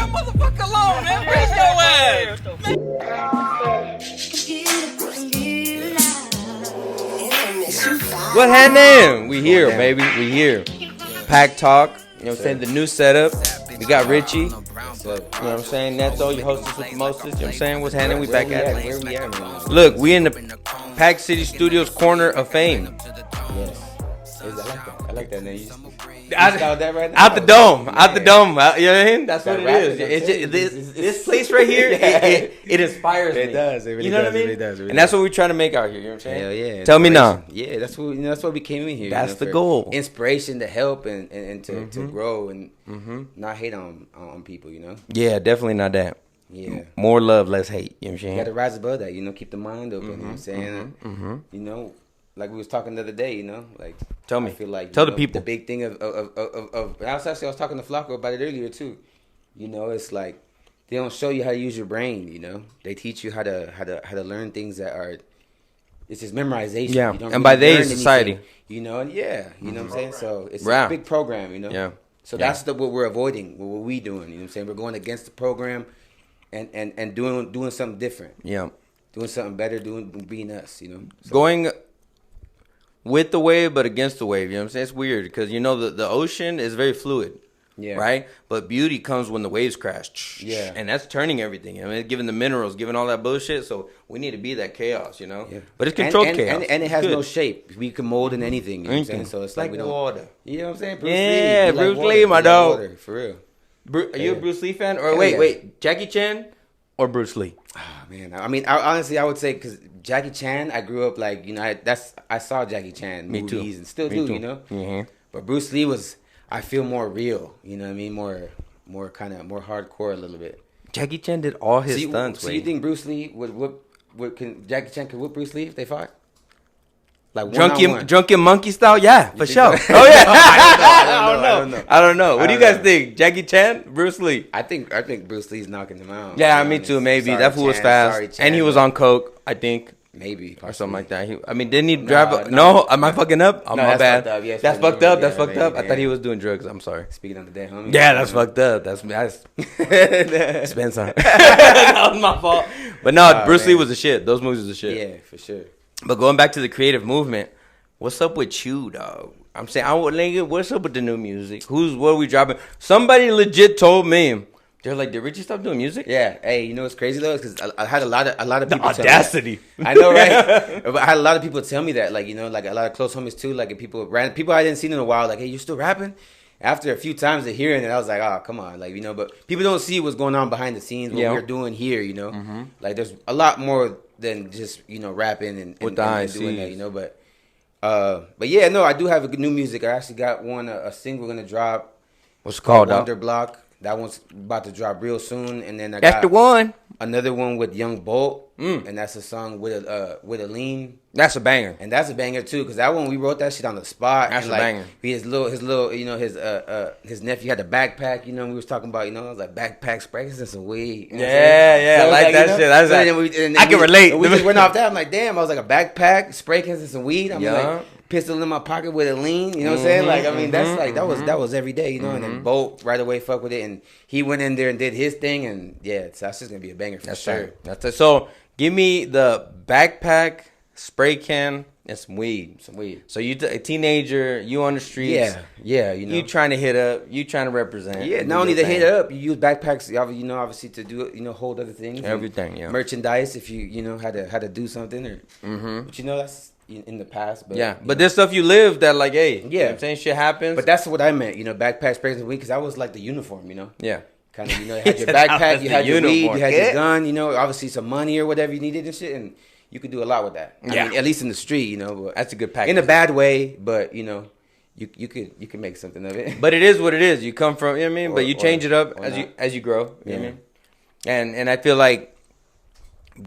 that motherfucker alone, man. Bring your ass. What happening? We here, baby. We here. PakTalk. You know what I'm saying? The new setup. We got Richie. You know what I'm saying? Neto, your hostess with the mostest. You know what I'm saying? What's happening? We back at it. Where we at, man? Look, we in the Pakcity Studio's corner of fame. Yes. I like that. I like that name. You Out, that right now? out the dome. Man. Out the dome. You know what I mean? That's That what it rapping, is. it's This place right here, it inspires me. It does. It really you know does. what I mean? It really does. It really And that's does. what we're trying to make out here. You know what I'm saying? Hell yeah. Tell me now. Yeah, that's what that's what we came in here. That's the for goal. Inspiration to help and to grow and not hate on people, you know? Yeah, definitely not that. Yeah. More love, less hate. You know what I'm You saying? got to rise above that, you know, keep the mind open, you know what I'm saying? You know, like we was talking the other day, you know, like Tell me. I feel like Tell you the know, people. the big thing of I was talking to Flacco about it earlier too. You know, it's like they don't show you how to use your brain, you know. They teach you how to learn things that are it's just memorization. Yeah. You don't And by they, learn society. anything, you know, and you know what I'm saying? So it's Wow. a big program, you know. Yeah. So that's what we're avoiding, what we doing, you know what I'm saying? We're going against the program and doing something different. Yeah. Doing something better, being us, you know. So, Going with the wave, but against the wave. You know what I'm saying? It's weird because, you know, the ocean is very fluid. yeah. Right? But beauty comes when the waves crash. Yeah. And that's turning everything. I mean, giving the minerals, giving all that bullshit. So we need to be that chaos, you know? Yeah. But it's controlled and, chaos. And it has It's no good. shape. We can mold in anything. You know what I'm saying? Anything. So it's Like like we don't. water. You know what I'm saying? Yeah, Lee. Bruce water. Lee, my We like dog. water, for real. Are you a Bruce Lee fan? Or Hell wait, yeah. Jackie Chan or Bruce Lee? Oh, man. I mean, honestly, I would say because Jackie Chan, I grew up like, you know, I saw Jackie Chan Me too. movies and still Me do, too. you know? Mhm. But Bruce Lee was, I feel more real. You know what I mean? More kind of more hardcore a little bit. Jackie Chan did all his stunts. So you think Bruce Lee would Jackie Chan could whip Bruce Lee if they fought? Like drunken monkey style? Yeah, for think sure. so? Oh yeah. I don't know. What do you guys think? Jackie Chan, Bruce Lee? I think Bruce Lee's knocking him out. Yeah, to be me honest. too. Maybe Sorry, that fool was Chan. fast, Sorry, Chan, and he was but on coke, I think, maybe or something like that. possibly. I mean, didn't he drive? no. No, am I fucking up? Oh, No, my that's bad. fucked up. Yes, That's I fucked remember. up. That's Yeah, fucked up. I yeah. thought he was doing drugs. I'm sorry. Speaking of the dead homie. Yeah, that's fucked up. That's Spencer. That was my fault. But no, Oh, Bruce Lee man. was the shit. Those movies was the shit. Yeah, for sure. But going back to the creative movement, what's up with you, dog? I'm saying, nigga, what's up with the new music? What are we dropping? Somebody legit told me, they're like, did Richie stop doing music? Yeah. Hey, you know what's crazy though? Because I had a lot of The people. audacity. Tell me that. I know, right? But I had a lot of people tell me that, like, you know, like a lot of close homies too, like if people I didn't see in a while, like, hey, you still rapping? After a few times of hearing it, I was like, oh, come on, like, you know. But people don't see what's going on behind the scenes, what Yeah. we're doing here, you know. Like, there's a lot more than just, you know, rapping and With the and ICs. doing that, you know. But yeah, no, I do have a new music. I actually got a single gonna drop. What's it called, dog? Wonder Block. That one's about to drop real soon, and then I That's got the one. another one with Young Bolt, and that's a song with a lean, That's a banger. and that's a banger too. Cause that one we wrote that shit on the spot. That's and a like, banger. His little, you know, his nephew had a backpack. You know, we was talking about, you know, I was like backpack sprays and some weed. You know what I'm saying? Yeah, So I it was like that you know, shit. That's so like- then I can relate. We just went off that. I'm like, damn. I was like a backpack, spray cans and some weed. I'm Yeah. like pistol in my pocket with a lean. You know what I'm saying? Like, I mean, that's like that was every day. You know, and then Bolt right away fuck with it, and he went in there and did his thing, and yeah, so that's just gonna be a banger for That's sure. right. That's it. So give me the backpack, spray can, and some weed. Some weed. So you a teenager, you on the streets. Yeah, you know. You trying to hit up, you trying to represent. Yeah, do not only your to hit thing. it up, you use backpacks, you know, obviously to do it, you know, hold other things. and Everything, yeah. Merchandise if you know how to do something or, but you know, that's in the past. But Yeah, you but know. there's stuff you live that like, hey, you know Yeah. what I'm saying shit happens. But that's what I meant, you know, backpack, sprays and weed, because I was like the uniform, you know. yeah. Kind of, you know, you had your That backpack, was you the had your weed, uniform, you had yeah. your gun, you know, obviously some money or whatever you needed and shit, and you could do a lot with that. I Yeah. mean, at least in the street, you know. But That's a good package. in a bad way, but you know, you could make something of it. But it is what it is. You come from, you know what I mean? Or- But you change or- it up or as you grow. You know what I Yeah. mean? And I feel like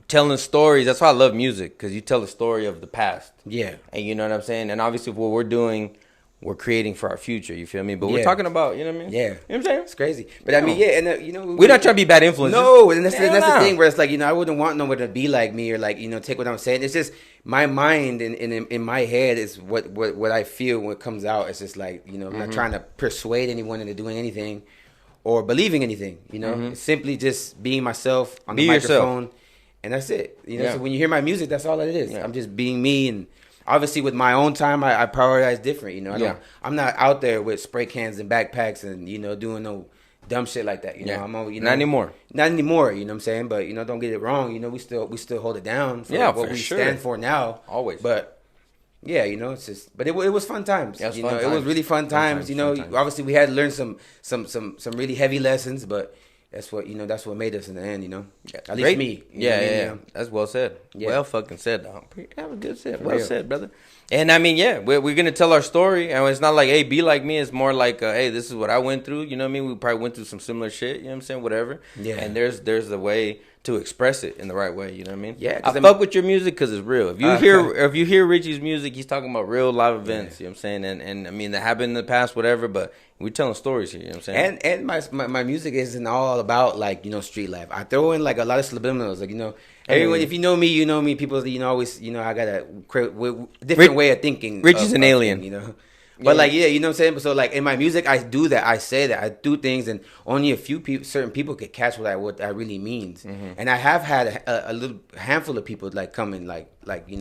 telling stories, that's why I love music, because you tell the story of the past. Yeah. And you know what I'm saying? And obviously what we're doing, we're creating for our future, you feel me? But we're Yeah. talking about, you know what I mean? Yeah. You know what I'm saying? It's crazy. But I mean, yeah, and you know, We're not trying to be bad influences. No, and that's Hell the no. thing where it's like, you know, I wouldn't want no one to be like me or like, you know, take what I'm saying. It's just my mind and in my head is what I feel when it comes out. It's just like, you know, I'm not trying to persuade anyone into doing anything or believing anything. You know, it's simply just being myself on the Be microphone, yourself. and that's it. You know, so when you hear my music, that's all it is. Yeah. I'm just being me, and obviously with my own time, I prioritize different. You know, I'm not out there with spray cans and backpacks and doing no dumb shit like that. You know, I'm always, not anymore. Not anymore. You know what I'm saying? But don't get it wrong. You know, we still hold it down for what we stand for now. Always. But yeah, it's just, but it was fun times. Yeah, it was really fun times. Obviously we had to learn some really heavy lessons, but that's what that's what made us in the end. At least me. Yeah. That's well said. Yeah. Well fucking said, dog. That was good said. Well said, brother. And I mean, we're gonna tell our story, and it's not like, hey, be like me. It's more like, hey, this is what I went through. You know what I mean? We probably went through some similar shit. You know what I'm saying? Whatever. Yeah. And there's a way to express it in the right way. You know what I mean? Yeah. I fuck with your music because it's real. If you hear Richie's music, he's talking about real live events. You know what I'm saying? And I mean, that happened in the past, whatever. But we're telling stories here. You know what I'm saying? And my music isn't all about street life. I throw in a lot of subliminals. Everyone, if you know me, you know me. People, always, I got a different way of thinking. Richie's an alien, But you know what I'm saying. So in my music, I do that. I say that. I do things, and only a few certain people could catch what that really means. Mm-hmm. And I have had a little handful of people come and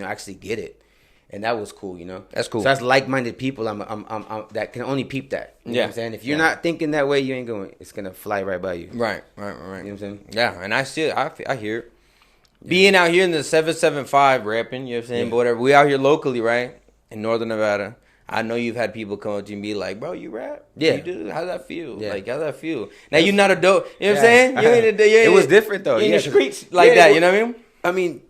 actually get it, and that was cool. That's cool. So that's like-minded people. I'm that can only peep that. You know what I'm saying? If you're not thinking that way, you ain't going. It's gonna fly right by you. Right. You know what I'm saying? Yeah, and I see it. I hear it. Being out here in the 775 rapping, you know what I'm saying? But whatever. We out here locally, right? In Northern Nevada. I know you've had people come up to you and be like, bro, you rap? Yeah. You do? How's that feel? Yeah. How's that feel? Now, you're not a dope. You know what I'm saying? You ain't it was different, though. You in the streets like that, you know what I mean? I mean,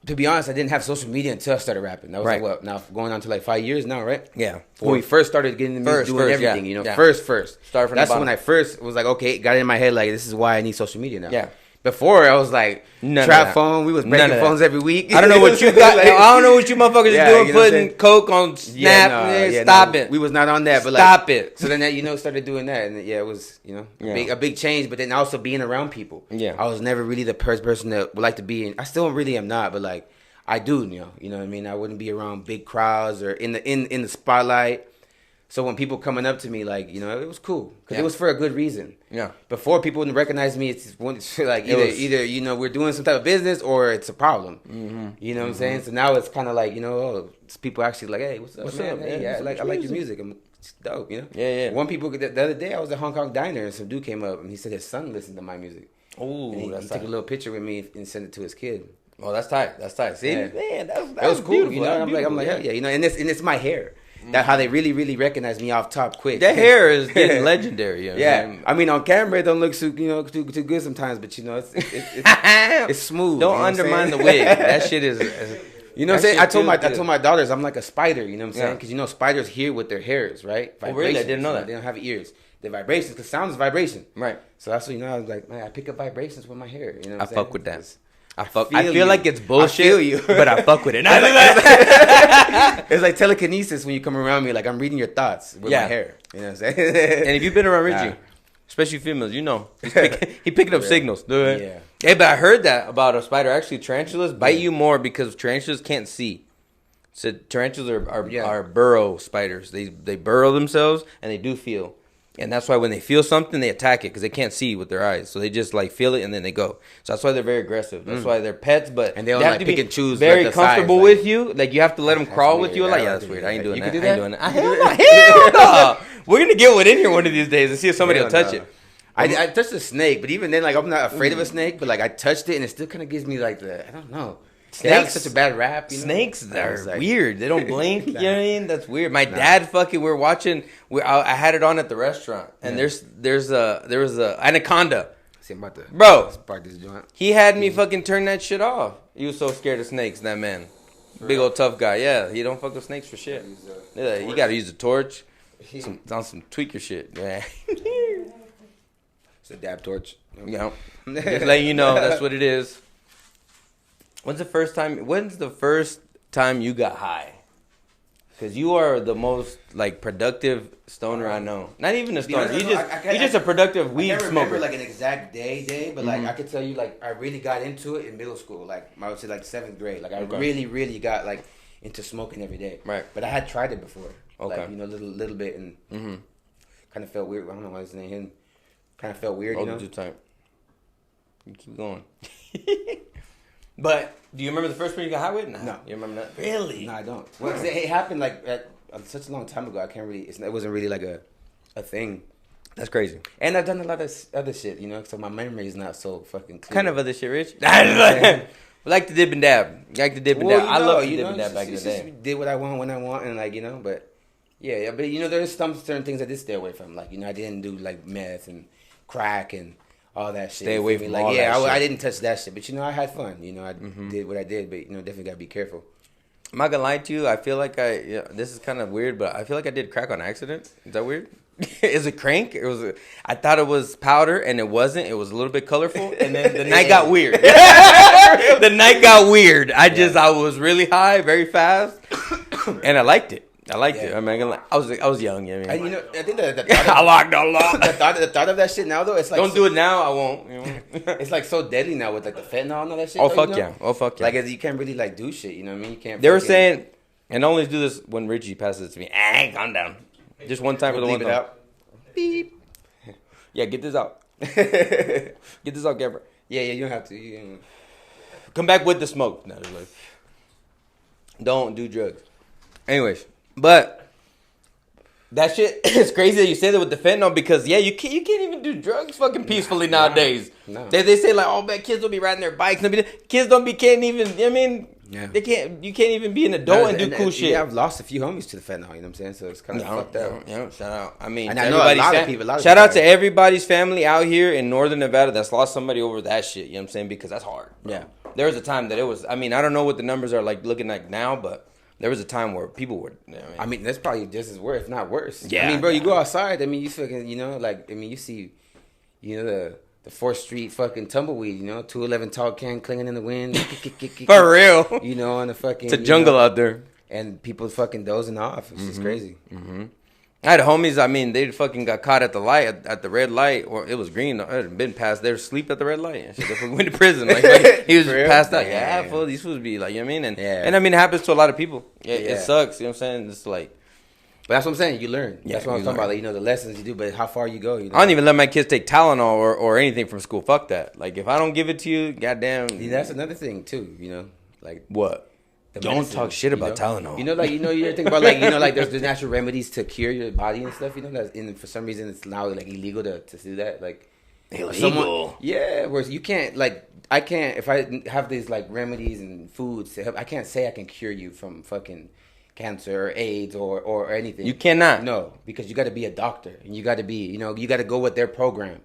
to be honest, I didn't have social media until I started rapping. That was now going on to 5 years now, right? Yeah. When we first started getting into doing everything, first. Start from That's the bottom. when I first was like, okay, got it in my head, this is why I need social media now. Yeah. Before I was like, trap phone. We was breaking phones every week. I don't know what you got. I don't know what you motherfuckers are doing, putting coke on Snap. Stop it. We was not on that, but stop it. So then started doing that, and it was a big change. But then also being around people. Yeah, I was never really the person that would like to be in. I still really am not, but I do. You know what I mean. I wouldn't be around big crowds or in the spotlight. So when people coming up to me, it was cool because it was for a good reason. Yeah. Before people wouldn't recognize me, it's either we're doing some type of business or it's a problem. Mm-hmm. You know what I'm saying? So now it's kind of it's people actually hey, what's up, man? Hey, I like your music. It's dope, Yeah. One people the other day I was at Hong Kong Diner and some dude came up and he said his son listened to my music. Oh, he took a little picture with me and sent it to his kid. Oh, that's tight. That's tight. See, man, that was cool. Beautiful. I'm like, yeah, and it's my hair. That's how they really, really recognize me off top quick. That hair is getting legendary. Yeah, I mean on camera it don't look too good sometimes, but it's smooth. Don't undermine the wig. That shit is. You know what I'm saying? I told my daughters I'm like a spider. You know what I'm saying? Because spiders hear with their hairs, right? Oh, really? I didn't know that. They don't have ears. The vibrations, because sound is vibration. Right. So that's what I was like, man, I pick up vibrations with my hair. You know what I'm saying? I fuck with that. I feel like it's bullshit, I feel you. But I fuck with it. It's like telekinesis when you come around me, I'm reading your thoughts with my hair. You know what I'm saying? And if you've been around Richie, especially females, he picking up signals. Dude. Yeah. Hey, but I heard that about a spider. Actually, tarantulas bite you more because tarantulas can't see. So tarantulas are burrow spiders. They burrow themselves and they do feel. And that's why when they feel something, they attack it because they can't see with their eyes. So they just feel it and then they go. So that's why they're very aggressive. That's why they're pets, but and they have to pick and choose. Very comfortable with you. You have to let them crawl with you. That's weird. I ain't doing that. I ain't doing that. Hell no. We're gonna get one in here one of these days and see if somebody will touch it. I touched a snake, but even then, I'm not afraid of a snake. But I touched it and it still kind of gives me I don't know. Snakes have such a bad rap. Snakes are weird. They don't blink. You know what I mean? That's weird. My dad we're watching. I had it on at the restaurant, and there was a anaconda. See, I'm about to spark this joint. He had me fucking turn that shit off. He was so scared of snakes. That man, big old tough guy. Yeah, he don't fuck with snakes for shit. Yeah, you gotta use a torch. Some tweaker shit. Yeah. It's a dab torch. Yeah. Just letting you know that's what it is. When's the first time you got high? Because you are the most productive stoner I know. Not even a stoner. You're just a productive weed smoker. I can't remember an exact day, but I could tell you I really got into it in middle school. I would say 7th grade. I really got into smoking every day. Right. But I had tried it before. Okay. Little bit and kind of felt weird. I don't know why his name. Kind of felt weird, you know. Too tight. You keep going. But do you remember the first one you got high with? Nah. No. You remember that? Really? No, I don't. Well, 'cause it happened like at such a long time ago. I can't really. It wasn't really like a thing. That's crazy. And I've done a lot of other shit, you know. So my memory is not so fucking clear. Kind of other shit, Rich. Like the dip and dab. Like the dip and dab. I love the dip and dab back in the day. Did what I want when I want, and like, you know. But yeah. But you know, there's some certain things I did stay away from. Like, you know, I didn't do like meth and crack and all that shit. Stay away from like, all yeah, that shit. I didn't touch that shit. But you know, I had fun. You know, I did what I did. But you know, definitely gotta be careful. I'm not gonna lie to you. I feel like this is kind of weird, but I feel like I did crack on accident. Is that weird? Is it crank? I thought it was powder, and it wasn't. It was a little bit colorful, and then the night got weird. The night got weird. I was really high, very fast, and I liked it. I mean, I was young. You know, And you know, I think the I locked a lot. the thought of that shit now though, it's like Don't do it now. I won't. You know? It's like so deadly now with like the fentanyl and all that shit. Oh though, fuck you know? yeah! Oh fuck yeah! Like you can't really like do shit. You know what I mean? You can't. They were fucking- saying, and I only do this when Richie passes it to me. Calm down. Just one time for the We'll one leave it time. out. Beep. Yeah, get this out. Get this out, camera. Yeah, you don't have to. You Come back with the smoke. No, just like, don't do drugs. Anyways, but that shit is crazy that you say that with the fentanyl because you can't even do drugs fucking peacefully nowadays. No. They say like, oh man, kids don't be riding their bikes. Kids can't even. I mean, Yeah. they can't. You can't even be an adult and do cool shit. Yeah, I've lost a few homies to the fentanyl. You know what I'm saying? So it's kind of fucked up. Yeah, shout out. I mean, And I know a lot of people. Shout out to everybody's family out here in Northern Nevada that's lost somebody over that shit. You know what I'm saying? Because that's hard. Bro. Yeah. There was a time that it was. I mean, I don't know what the numbers are like looking like now, but there was a time where people were. You know, I mean, that's probably just as worse, if not worse. Yeah. I mean, bro, you go outside. I mean, you fucking, you know, like, I mean, you see, you know, the 4th Street fucking tumbleweed, you know, 211 tall can clinging in the wind. for real. You know, and the fucking. It's a jungle out there. And people fucking dozing off. It's just crazy. Mm-hmm. I had homies. I mean, they fucking got caught at the light, at the red light, or it was green. It had been past. They were asleep at the red light. And shit, they fucking went to prison. Like he was passed out. Yeah, fool. These fools be like, you know what I mean? And I mean, it happens to a lot of people. It sucks. You know what I'm saying? It's like. But that's what I'm saying. You learn. Yeah, that's what I'm talking about. Like, you know, the lessons you do, but how far you go. You know? I don't even let my kids take Tylenol or anything from school. Fuck that. Like, if I don't give it to you, goddamn. See, that's another thing too. You know, like what? Don't medicine, talk shit about you know? Tylenol. You know, like you ever think about like like there's natural remedies to cure your body and stuff. You know, that for some reason it's now like illegal to do that. Like illegal. Whereas you can't I can't if I have these like remedies and foods to help. I can't say I can cure you from fucking cancer or AIDS or anything. You cannot. No, because you got to be a doctor and you got to be you got to go with their program.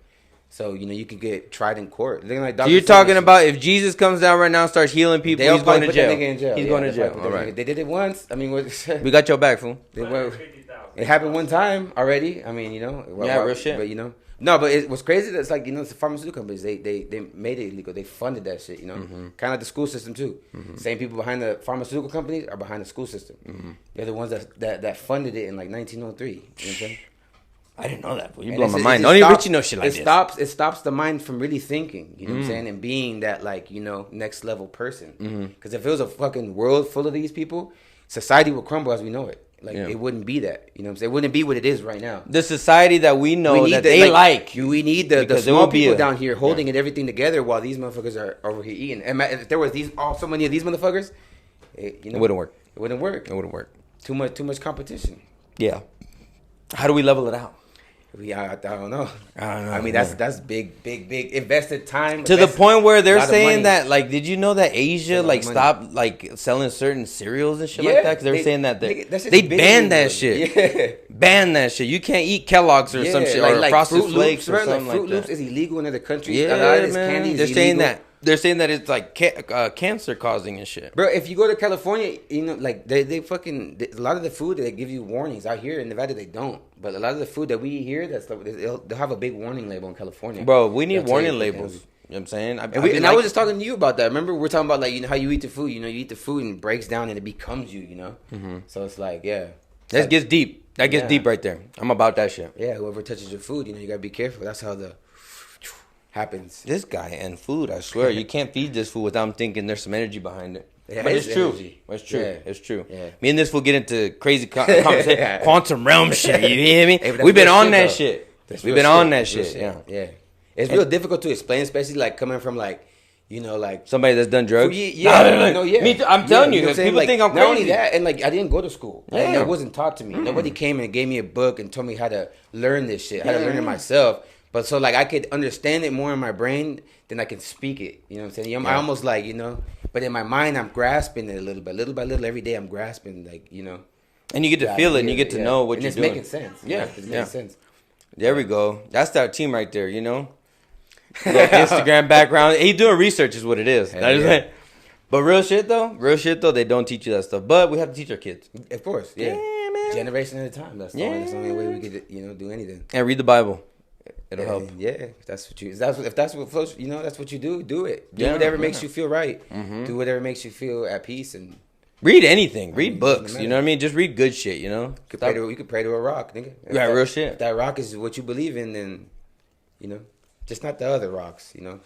So, you know, you can get tried in court. Like so you're talking about if Jesus comes down right now and starts healing people, he's going to jail. He's going to jail. All right. They did it once. I mean, we got your back, fool. It happened one time already. I mean, you know. Real shit. But, you know. No, but it was crazy. That's like, you know, it's the pharmaceutical companies. They made it illegal. They funded that shit, you know. Kind of like the school system, too. Same people behind the pharmaceutical companies are behind the school system. They're the ones that funded it in, like, 1903. You know what I'm saying? I didn't know that. You blow my mind. Only Richie knows shit like this. It stops the mind from really thinking. You know what I'm saying? And being that, like, you know, next level person. Because if it was a fucking world full of these people, society would crumble as we know it. Like, it wouldn't be that. You know what I'm saying? It wouldn't be what it is right now. The society that we know that they like. We need the small people down here holding it everything together while these motherfuckers are over here eating. And if there was so many of these motherfuckers, it wouldn't work. It wouldn't work. It wouldn't work. Too much competition. Yeah. How do we level it out? I don't know. I mean, that's big invested time. To the point where they're saying that, like, did you know that Asia, like, stopped, like, selling certain cereals and shit like that? Because they were saying that they banned that shit. Yeah. Banned that shit. You can't eat Kellogg's or some shit, or Frosted Flakes or something like that. Fruit Loops is illegal in other countries. Yeah, man. They're saying that. They're saying that it's like cancer causing and shit. Bro, if you go to California, you know, like they fucking a lot of the food they give you warnings. Out here in Nevada they don't, but a lot of the food that we eat here, they'll have a big warning label in California. Bro, we need warning labels. You know what I'm saying? I was just talking to you about that. Remember, we're talking about, like, you know, how you eat the food. You know, you eat the food and it breaks down and it becomes you. You know, so it's like, yeah, that gets deep. That gets deep right there. I'm about that shit. Yeah, whoever touches your food, you know, you gotta be careful. That's how the happens. This guy and food, I swear, you can't feed this food without thinking there's some energy behind it. Yeah, but it's true. Energy. It's true. Yeah. It's true. Yeah. Me and this fool get into crazy conversation, quantum realm shit. You hear me? We've been on that shit. We've been on that shit. Yeah. It's real difficult to explain, especially like coming from like, you know, like somebody that's done drugs. Yeah. Me too. I'm telling you, because people like, think I'm crazy. Not only that, and like I didn't go to school. Yeah. And it wasn't taught to me. Nobody came and gave me a book and told me how to learn this shit, how to learn it myself. But so like I could understand it more in my brain than I can speak it. You know what I'm saying? I almost like, you know, but in my mind I'm grasping it a little bit, little by little. Every day I'm grasping, like, you know. And you get to feel it, and you get to know what you're doing. It's making sense. Yeah, it's making sense. There we go. That's our team right there, you know? Instagram background. He doing research is what it is. Yeah. But real shit though, they don't teach you that stuff. But we have to teach our kids. Of course, yeah. Man. Generation at a time. That's the only way we could, you know, do anything. And read the Bible. It'll help. Yeah, if that's what floats, you know, that's what you do. Do it. Do whatever makes you feel right. Do whatever makes you feel at peace and. Read anything. Read books. You know what I mean? Just read good shit, you know? You could pray to a rock, nigga. Yeah, real shit. If that rock is what you believe in, then, you know, just not the other rocks, you know?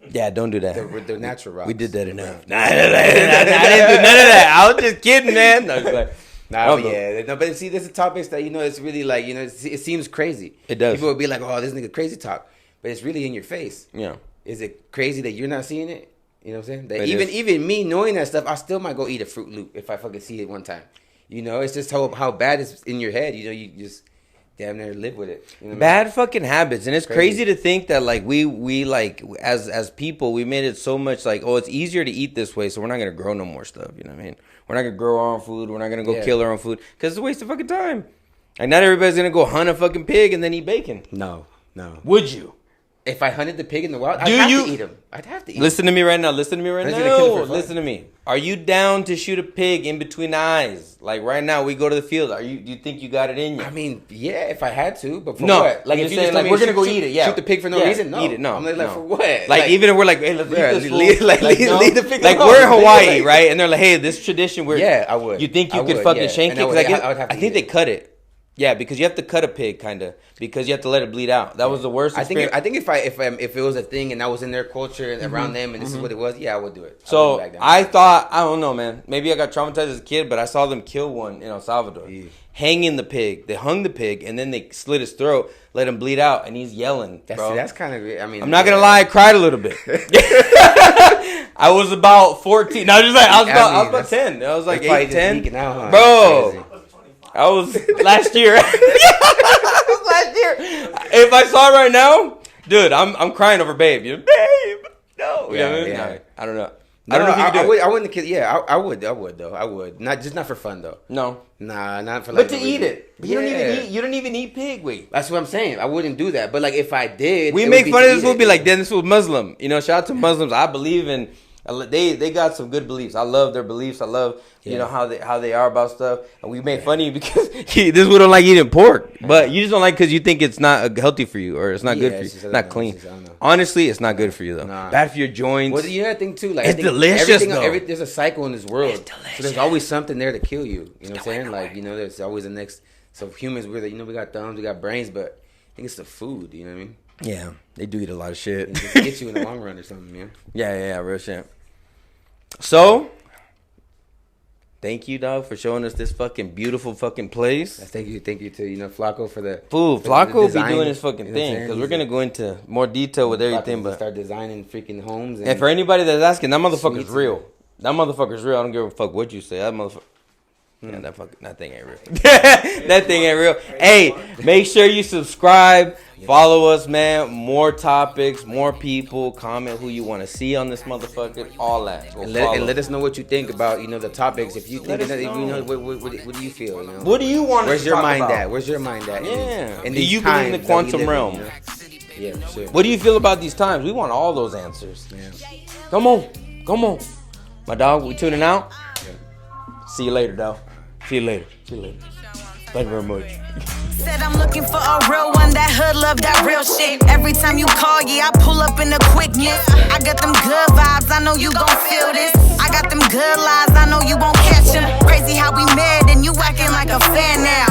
Yeah, don't do that. The natural rocks. We did that enough. Nah, I didn't do none of that. I was just kidding, man. I was like, but see, there's a topics that, you know, it's really like, you know, it seems crazy. It does. People would be like, oh, this nigga crazy talk. But it's really in your face. Yeah. Is it crazy that you're not seeing it? You know what I'm saying? That even me knowing that stuff, I still might go eat a Fruit Loop if I fucking see it one time. You know, it's just how bad it's in your head. You know, you just damn near live with it. You know bad fucking habits, and it's crazy to think that like we like as people we made it so much like, oh, it's easier to eat this way, so we're not gonna grow no more stuff. You know what I mean? We're not gonna grow our own food. We're not gonna go kill our own food because it's a waste of fucking time. Like not everybody's gonna go hunt a fucking pig and then eat bacon. No. Would you? If I hunted the pig in the wild, I'd have to eat him. I'd have to eat him. Listen to me right now. Listen to me. Are you down to shoot a pig in between the eyes? Like right now, we go to the field. Do you think you got it in you? I mean, yeah, if I had to, but for no. what? Like if you just like we're gonna go eat it, shoot the pig for no reason. No, eat it. No, I'm like for what? Like even if we're like, hey, let's eat this food. Leave the pig. Like we're in Hawaii, right? And they're like, hey, this tradition. I would. You think you could fucking shank it? Because I think they cut it. Yeah, because you have to cut a pig, kind of, because you have to let it bleed out. That was the worst experience. I think if it was a thing and that was in their culture and around them and this is what it was, I would do it. So I thought, I don't know, man. Maybe I got traumatized as a kid, but I saw them kill one in El Salvador, hanging the pig. They hung the pig and then they slit his throat, let him bleed out, and he's yelling. That's kind of. I mean, I'm not gonna lie, I cried a little bit. I was about 14. I was about 10. I was like 8, 10. Bro. I was last year. If I saw it right now, dude, I'm crying over Babe. You know, Babe, no. No, I don't know. I don't know if you can do it. I wouldn't kill. Yeah, I would though. I would not for fun though. No, nah, not for like. But to eat it, but you don't even eat pig. Wait, that's what I'm saying. I wouldn't do that. But like if I did, we make fun of this movie like, then this was Muslim. You know, shout out to Muslims. I believe in. They got some good beliefs. I love their beliefs. I love you know how they are about stuff. And we make fun of you because this one don't like eating pork, but you just don't like because you think it's not healthy for you or it's not good for you. It's not clean. Honestly, it's not good for you though. Nah. Bad for your joints. Well, you know that thing too. Like it's delicious though. There's a cycle in this world. It's delicious. So there's always something there to kill you. You know what I'm saying? Like you know, there's always the next. So humans, we got thumbs, we got brains, but I think it's the food. You know what I mean? Yeah, they do eat a lot of shit. It gets you in the long run or something, man. Yeah, real shit. So, thank you, dog, for showing us this fucking beautiful fucking place. Thank you to Flacco for the food. Flacco will be doing his fucking thing because we're gonna go into more detail with everything. But start designing freaking homes. And for anybody that's asking, that motherfucker's real. That motherfucker's real. I don't give a fuck what you say. That motherfucker. Yeah, that thing ain't real. That thing ain't real. Hey, make sure you subscribe. Follow us, man. More topics, more people. Comment who you want to see on this motherfucker. All that. And let us know what you think about the topics. If you think what do you feel? You know? What do you want? Where's your mind at? Where's your mind at? Yeah. Do you believe in the quantum realm? Yeah, for sure. What do you feel about these times? We want all those answers. Yeah. Come on. My dog, we tuning out. Yeah. See you later, dog. See you later. Thank you very much. Said I'm looking for a real one, that hood love, that real shit. Every time you call, I pull up in the quickness. I got them good vibes, I know you gon' feel this. I got them good lies, I know you won't catch them. Crazy how we mad and you acting like a fan now.